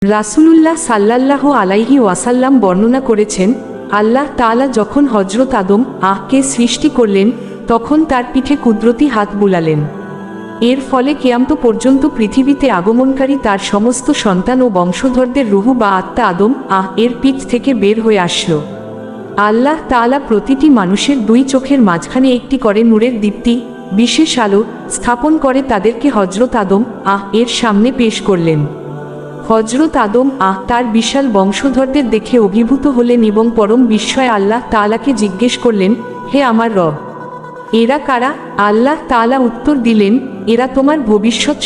রাসূলুল্লাহ সাল্লাল্লাহু আলাইহি ওয়াসাল্লাম বর্ণনা করেছেন, আল্লাহ তাআলা যখন হযরত আদম কে সৃষ্টি করলেন, তখন তার পিঠে কুদরতি হাত বুলালেন। এর ফলে কিয়ামত পর্যন্ত পৃথিবীতে আগমনকারী তার সমস্ত সন্তান ও বংশধরদের রূহ বা আত্মা আদম এর পিঠ থেকে বের হয়ে আসলো। আল্লাহ তাআলা প্রতিটি মানুষের দুই চোখের মাঝখানে একটি করে নূরের দীপ্তি, বিশেষ আলো স্থাপন করে তাদেরকে হযরত আদম এর সামনে পেশ করলেন। হযরত আদম তার বিশাল বংশধরদের দেখে অভিভূত হলেন এবং পরম বিস্ময়ে আল্লাহ তাআলাকে জিজ্ঞেস করলেন, হে আমার রব, এরা কারা? আল্লাহ তাআলা উত্তর দিলেন, এরা তোমার ভবিষ্যৎ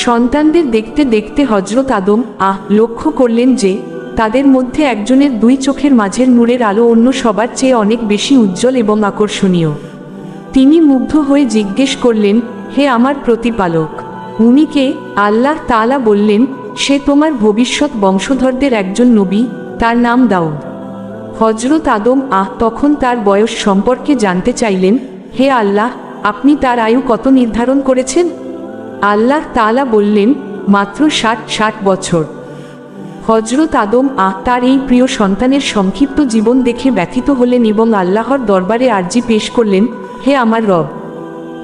সন্তানদের। দেখতে দেখতে হযরত আদম লক্ষ্য করলেন যে তাদের মধ্যে একজনের দুই চোখের মাঝের নূরের আলো অন্য সবার চেয়ে অনেক বেশি উজ্জ্বল এবং আকর্ষণীয়। তিনি মুগ্ধ হয়ে জিজ্ঞেস করলেন, হে আমার প্রতিপালক, উনি কে? আল্লাহ তাআলা বললেন, সে তোমার ভবিষ্যৎ বংশধরদের একজন নবী, তার নাম দাউদ। হযরত আদম তখন তার বয়স সম্পর্কে জানতে চাইলেন, হে আল্লাহ, আপনি তার আয়ু কত নির্ধারণ করেছেন? আল্লাহ তাআলা বললেন, মাত্র 60 বছর। হযরত আদম তার এই প্রিয় সন্তানের সংক্ষিপ্ত জীবন দেখে ব্যথিত হলেন এবং আল্লাহর দরবারে আরজি পেশ করলেন, হে আমার রব,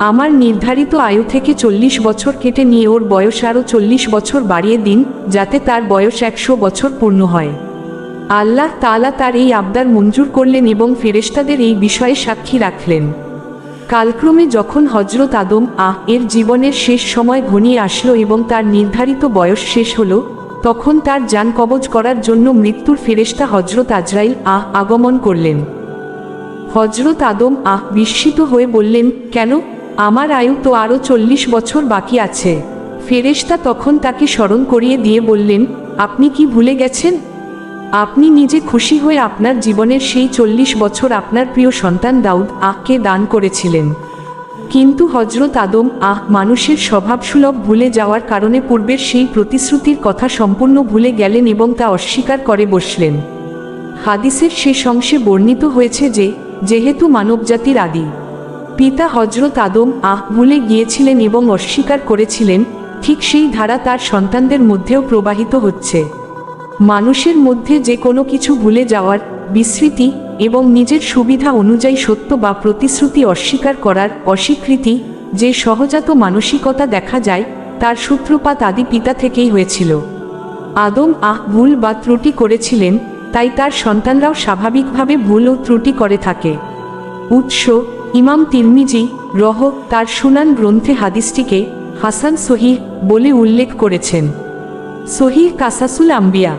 আমার নির্ধারিত আয়ু থেকে 40 বছর কেটে নিয়ে ওর বয়স আরও 40 বছর বাড়িয়ে দিন, যাতে তার বয়স 100 বছর পূর্ণ হয়। আল্লাহ তাআলা তার এই আবদার মঞ্জুর করলেন এবং ফেরেশতাদের এই বিষয়ে সাক্ষী রাখলেন। কালক্রমে যখন হযরত আদম এর জীবনের শেষ সময় ঘনিয়ে আসলো এবং তার নির্ধারিত বয়স শেষ হলো, তখন তার জান কবজ করার জন্য মৃত্যুর ফেরেশতা হযরত আজরাইল আগমন করলেন। হযরত আদম বিস্মিত হয়ে বললেন, কেন? আমার আয়ু তো আরও 40 বছর বাকি আছে। ফেরেশতা তখন তাকে স্মরণ করিয়ে দিয়ে বললেন, আপনি কি ভুলে গেছেন? আপনি নিজে খুশি হয়ে আপনার জীবনের সেই 40 বছর আপনার প্রিয় সন্তান দাউদ কে দান করেছিলেন। কিন্তু হযরত আদম মানুষের স্বভাবসুলভ ভুলে যাওয়ার কারণে পূর্বের সেই প্রতিশ্রুতির কথা সম্পূর্ণ ভুলে গেলেন এবং তা অস্বীকার করে বসলেন। হাদিসের শেষ অংশে বর্ণিত হয়েছে যে, যেহেতু মানবজাতির আদি পিতা হযরত আদম ভুলে গিয়েছিলেন এবং অস্বীকার করেছিলেন, ঠিক সেই ধারা তার সন্তানদের মধ্যেও প্রবাহিত হচ্ছে। মানুষের মধ্যে যে কোনো কিছু ভুলে যাওয়ার, বিস্মৃতি এবং নিজের সুবিধা অনুযায়ী সত্য বা প্রতিশ্রুতি অস্বীকার করার অস্বীকৃতি যে সহজাত মানসিকতা দেখা যায়, তার সূত্রপাত আদি পিতা থেকেই হয়েছিল। আদম ভুল বা ত্রুটি করেছিলেন, তাই তার সন্তানরাও স্বাভাবিকভাবে ভুল ও ত্রুটি করে থাকে। উৎস: ইমাম তিরমিজি তার সুনান গ্রন্থে হাদিসটিকে হাসান সহিহ বলে উল্লেখ করেছেন। সহিহ কাসাসুল আম্বিয়া।